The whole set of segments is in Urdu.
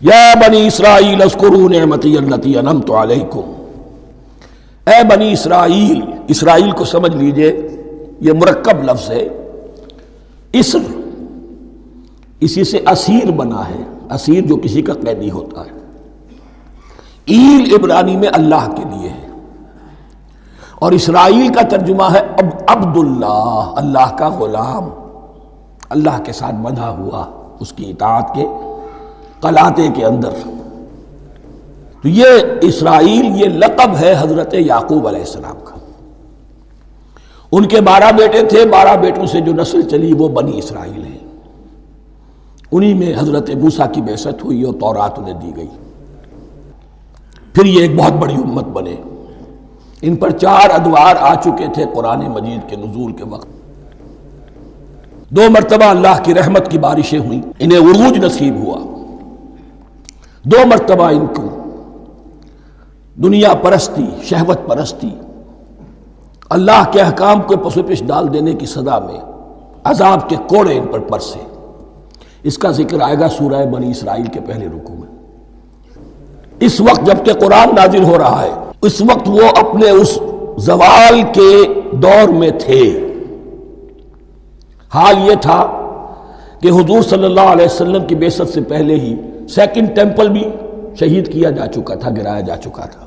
یا بنی اسرائیل اذکروا نعمتی التی انعمت علیکم، اے بنی اسرائیل، اسرائیل کو سمجھ لیجئے یہ مرکب لفظ ہے، اسر اسی سے اسیر بنا ہے، اسیر جو کسی کا قیدی ہوتا ہے، ایل عبرانی میں اللہ کے لیے ہے، اور اسرائیل کا ترجمہ ہے عبداللہ، اللہ کا غلام، اللہ کے ساتھ بندھا ہوا اس کی اطاعت کے قلاتے کے اندر۔ تو یہ اسرائیل یہ لقب ہے حضرت یعقوب علیہ السلام کا۔ ان کے 12 بیٹے تھے، 12 بیٹوں سے جو نسل چلی وہ بنی اسرائیل ہے، انہی میں حضرت موسیٰ کی بعثت ہوئی اور تورات انہیں دی گئی، پھر یہ ایک بہت بڑی امت بنے۔ ان پر 4 ادوار آ چکے تھے قرآن مجید کے نزول کے وقت، 2 مرتبہ اللہ کی رحمت کی بارشیں ہوئیں، انہیں عروج نصیب ہوا، 2 مرتبہ ان کو دنیا پرستی، شہوت پرستی، اللہ کے احکام کو پس و پیش ڈال دینے کی سزا میں عذاب کے کوڑے ان پر برسے۔ اس کا ذکر آئے گا سورہ بنی اسرائیل کے پہلے رکوع میں۔ اس وقت جب کہ قرآن نازل ہو رہا ہے، اس وقت وہ اپنے اس زوال کے دور میں تھے۔ حال یہ تھا کہ حضور صلی اللہ علیہ وسلم کی بعثت سے پہلے ہی 2nd ٹیمپل بھی شہید کیا جا چکا تھا، گرایا جا چکا تھا۔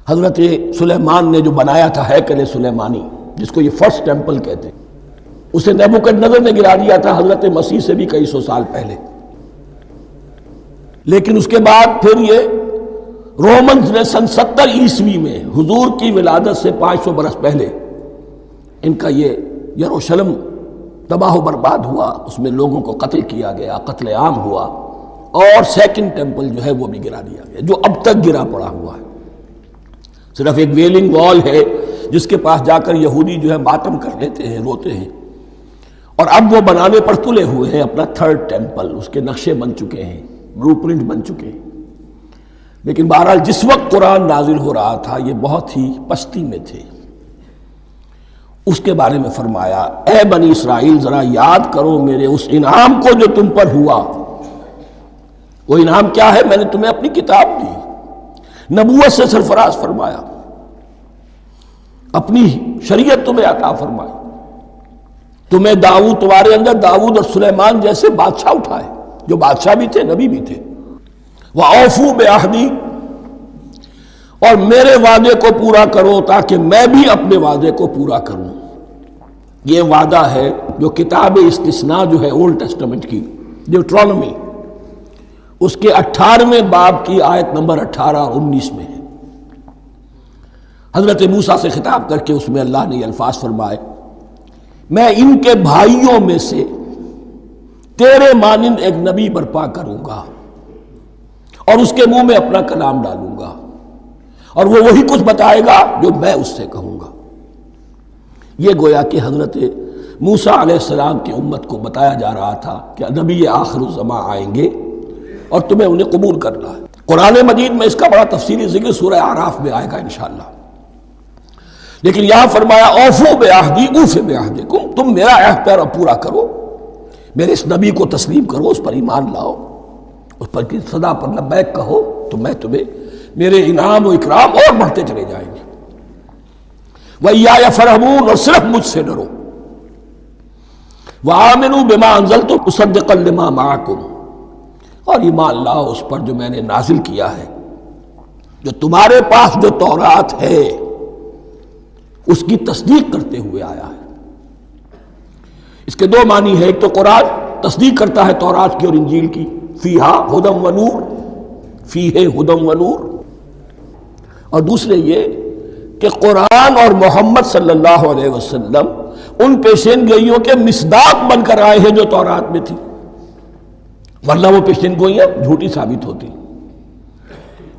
حضرت سلیمان نے جو بنایا تھا ہیکل سلیمانی، جس کو یہ 1st ٹیمپل کہتے ہیں، اسے نیبوکدنضر نے گرا دیا تھا حضرت مسیح سے بھی کئی سو سال پہلے۔ لیکن اس کے بعد پھر یہ رومنز نے سن 70 عیسوی میں حضور کی ولادت سے 500 برس پہلے ان کا یہ یروشلم تباہ و برباد ہوا، اس میں لوگوں کو قتل کیا گیا، قتل عام ہوا، اور 2nd ٹیمپل جو ہے وہ بھی گرا دیا گیا، جو اب تک گرا پڑا ہوا ہے۔ صرف ایک ویلنگ وال ہے جس کے پاس جا کر یہودی جو ہے ماتم کر لیتے ہیں، روتے ہیں، اور اب وہ بنانے پر تلے ہوئے ہیں اپنا 3rd ٹیمپل، اس کے نقشے بن چکے ہیں، بلو پرنٹ بن چکے ہیں۔ لیکن بہرحال جس وقت قرآن نازل ہو رہا تھا یہ بہت ہی پستی میں تھے۔ اس کے بارے میں فرمایا، اے بنی اسرائیل ذرا یاد کرو میرے اس انعام کو جو تم پر ہوا۔ وہ انعام کیا ہے؟ میں نے تمہیں اپنی کتاب دی، نبوت سے سرفراز فرمایا، اپنی شریعت تمہیں عطا فرمائی، تمہیں داؤد، تمہارے اندر داؤد اور سلیمان جیسے بادشاہ اٹھائے جو بادشاہ بھی تھے، نبی بھی تھے۔ وَأَوْفُوا بِعَهْدِي، اور میرے وعدے کو پورا کرو تاکہ میں بھی اپنے وعدے کو پورا کروں۔ یہ وعدہ ہے جو کتاب استثناء جو ہے اولڈ ٹیسٹمنٹ کی، ڈیوٹرانومی، اس کے 18ویں باب کی آیت نمبر 18 اور 19 میں ہے۔ حضرت موسیٰ سے خطاب کر کے اس میں اللہ نے یہ الفاظ فرمائے، میں ان کے بھائیوں میں سے تیرے مانند ایک نبی برپا کروں گا اور اس کے منہ میں اپنا کلام ڈالوں گا، اور وہ وہی کچھ بتائے گا جو میں اس سے کہوں گا۔ یہ گویا کہ حضرت موسیٰ علیہ السلام کی امت کو بتایا جا رہا تھا کہ نبی آخر الزماں آئیں گے اور تمہیں انہیں قبول کرنا ہے۔ قرآن مجید میں اس کا بڑا تفصیلی ذکر سورہ اعراف میں آئے گا انشاءاللہ، لیکن یہاں فرمایا اوفوا بعہدی اوف بعہدکم، تم میرا عہد پیرا پورا کرو، میرے اس نبی کو تسلیم کرو، اس پر ایمان لاؤ، اس پر کی صدا پر لبیک کہو، تو میں تمہیں میرے انعام و اکرام اور بڑھتے چلے جائیں گے۔ وَإِيَّايَ فَارْهَبُونَ، اور صرف مجھ سے ڈرو۔ وَآمِنُوا بِمَا أَنزَلْتُ مُصَدِّقًا لِمَا مَعَكُمْ، اور ایمان لاؤ اس پر جو میں نے نازل کیا ہے، جو تمہارے پاس جو تورات ہے اس کی تصدیق کرتے ہوئے آیا ہے۔ اس کے 2 معنی ہے، ایک تو قرآن تصدیق کرتا ہے تورات کی اور انجیل کی، فیہا ہدی و نور، فیہ ہدی و نور، اور دوسرے یہ کہ قرآن اور محمد صلی اللہ علیہ وسلم ان پیشین گوئیوں کے مصداق بن کر آئے ہیں جو تورات میں تھی، ورنہ وہ پیشین گوئیاں جھوٹی ثابت ہوتی۔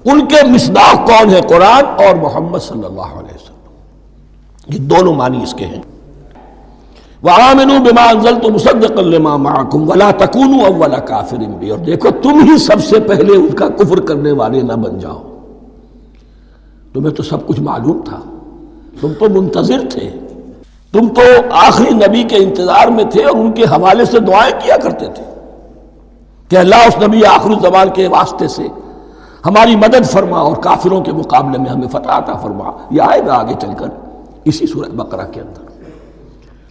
ان کے مصداق کون ہے؟ قرآن اور محمد صلی اللہ علیہ وسلم، یہ دونوں معنی اس کے ہیں۔ وَآمِنُوا بِمَا أَنزَلْتُ مُصَدِّقًا لِمَا مَعَكُمْ وَلَا تَكُونُوا أَوَّلَ كَافِرٍ بِهِ، اور دیکھو تم ہی سب سے پہلے ان کا کفر کرنے والے نہ بن جاؤ۔ تمہیں تو سب کچھ معلوم تھا، تم تو منتظر تھے، تم تو آخری نبی کے انتظار میں تھے اور ان کے حوالے سے دعائیں کیا کرتے تھے۔ کہ اللہ اس نبی آخر الزمان کے واسطے سے ہماری مدد فرما اور کافروں کے مقابلے میں ہمیں فتح عطا فرما. یہ آئے گا آگے چل کر اسی سورہ بقرہ کے اندر.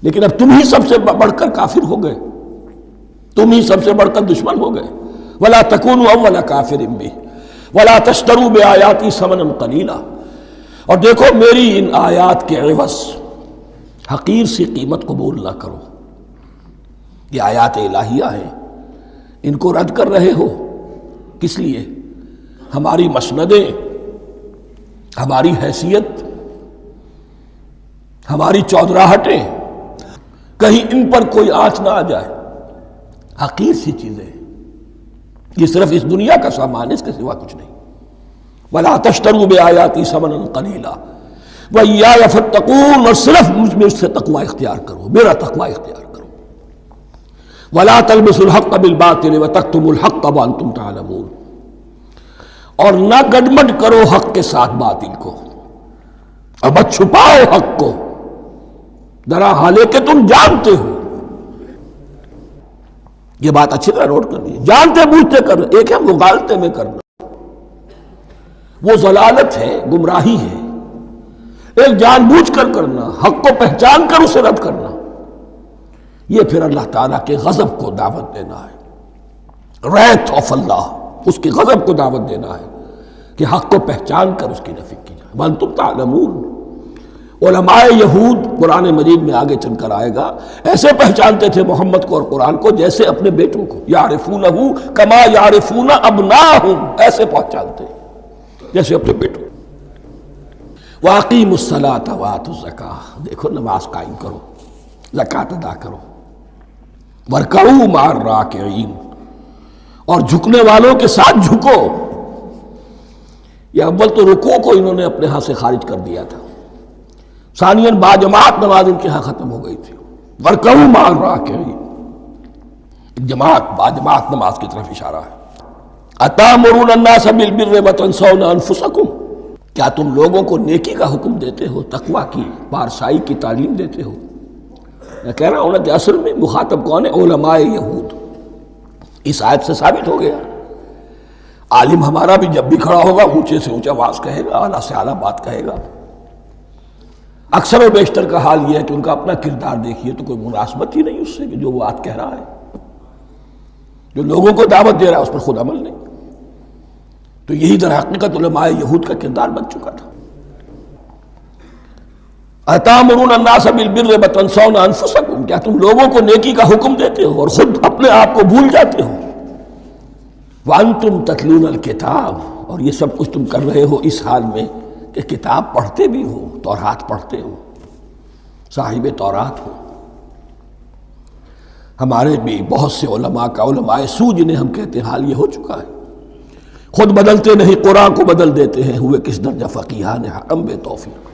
لیکن اب تم ہی سب سے بڑھ کر کافر ہو گئے، تم ہی سب سے بڑھ کر دشمن ہو گئے. وَلَا تَكُونُوا أَوَّلَ كَافِرٍ بِهِ وَلَا تَشْتَرُوا بِآيَاتِي ثَمَنًا قَلِيلًا، اور دیکھو میری ان آیات کے عوض حقیر سی قیمت قبول نہ کرو. یہ آیات الہیہ ہیں، ان کو رد کر رہے ہو کس لیے؟ ہماری مسندیں، ہماری حیثیت، ہماری چودراہٹیں، کہیں ان پر کوئی آنچ نہ آ جائے. حقیر سی چیزیں، یہ صرف اس دنیا کا سامان، اس کے سوا کچھ نہیں. وَلَا تَشْتَرُوا بِآيَاتِي ثَمَنًا قَلِيلًا وَإِيَّايَ فَاتَّقُونِ، اور صرف مجھ سے تقوی اختیار کرو، میرا تقوی اختیار کرو. وَلَا تَلْبِسُوا الْحَقَّ بِالْبَاطِلِ وَتَكْتُمُوا الْحَقَّ وَأَنْتُمْ تَعْلَمُونَ، اور نہ گڈمڈ کرو حق کے ساتھ باطل کو، اور مت چھپاؤ حق کو درا حالے کہ تم جانتے ہو. یہ بات اچھی طرح نوٹ کر لیجیے، جانتے بوجھتے کرنا ایک ہے، مغالطے میں کرنا وہ ضلالت ہے، گمراہی ہے. ایک جان بوجھ کر کرنا، حق کو پہچان کر اسے رد کرنا، یہ پھر اللہ تعالیٰ کے غضب کو دعوت دینا ہے. ریت آف اللہ، اس کی غضب کو دعوت دینا ہے کہ حق کو پہچان کر اس کی نفی کی جائے. وَأَنْتُمْ تَعْلَمُونَ. علماء یہود قرآن مجید میں آگے چل کر آئے گا، ایسے پہچانتے تھے محمد کو اور قرآن کو جیسے اپنے بیٹوں کو. یعرفونہ کما یعرفون ابناہم، ایسے پہچانتے جیسے اپنے بیٹوں. وَأَقِیمُوا الصَّلَاةَ وَآتُوا الزَّکَاةَ، دیکھو نماز قائم کرو، زکوٰۃ ادا کرو. وَارْكَعُوا مَعَ الرَّاكِعِينَ، اور جھکنے والوں کے ساتھ جھکو. یہ اول تو رکوع کو انہوں نے اپنے ہاں سے خارج کر دیا تھا، ثانیاً باجماعت نماز ان کے ہاں ختم ہو گئی تھی. وَارْكَعُوا مَعَ الرَّاكِعِينَ، جماعت باجماعت نماز کی طرف اشارہ ہے. أَتَأْمُرُونَ النَّاسَ بِالْبِرِّ وَتَنْسَوْنَ أَنفُسَكُمْ، کیا تم لوگوں کو نیکی کا حکم دیتے ہو، تقویٰ کی، پارسائی کی تعلیم دیتے ہو؟ میں کہہ رہا ہوں نا کہ اصل میں مخاطب کون ہے؟ علماء یہود. اس آیت سے ثابت ہو گیا عالم ہمارا بھی جب بھی کھڑا ہوگا اونچے سے اونچا آواز کہے گا، اعلیٰ سے اعلیٰ بات کہے گا. اکثر و بیشتر کا حال یہ ہے کہ ان کا اپنا کردار دیکھیے تو کوئی مناسبت ہی نہیں اس سے کہ جو وہ بات کہہ رہا ہے. جو لوگوں کو دعوت دے رہا ہے اس پر خود عمل نہیں. تو یہی در حقیقت علماء یہود کا کردار بن چکا تھا. أَتَأْمُرُونَ النَّاسَ بِالْبِرِّ وَتَنْسَوْنَ أَنفُسَكُمْ، کیا تم لوگوں کو نیکی کا حکم دیتے ہو اور خود اپنے آپ کو بھول جاتے ہو. وَأَنْتُمْ تَتْلُونَ الْكِتَابَ، اور یہ سب کچھ تم کر رہے ہو اس حال میں کہ کتاب پڑھتے بھی ہو، تورات پڑھتے ہو، صاحب تورات ہو. ہمارے بھی بہت سے علماء کا، علماء سو جنہیں ہم کہتے ہیں، حال یہ ہو چکا ہے. خود بدلتے نہیں، قرآن کو بدل دیتے ہیں. ہوئے کس درجہ فقیہان حکم بے توفیق.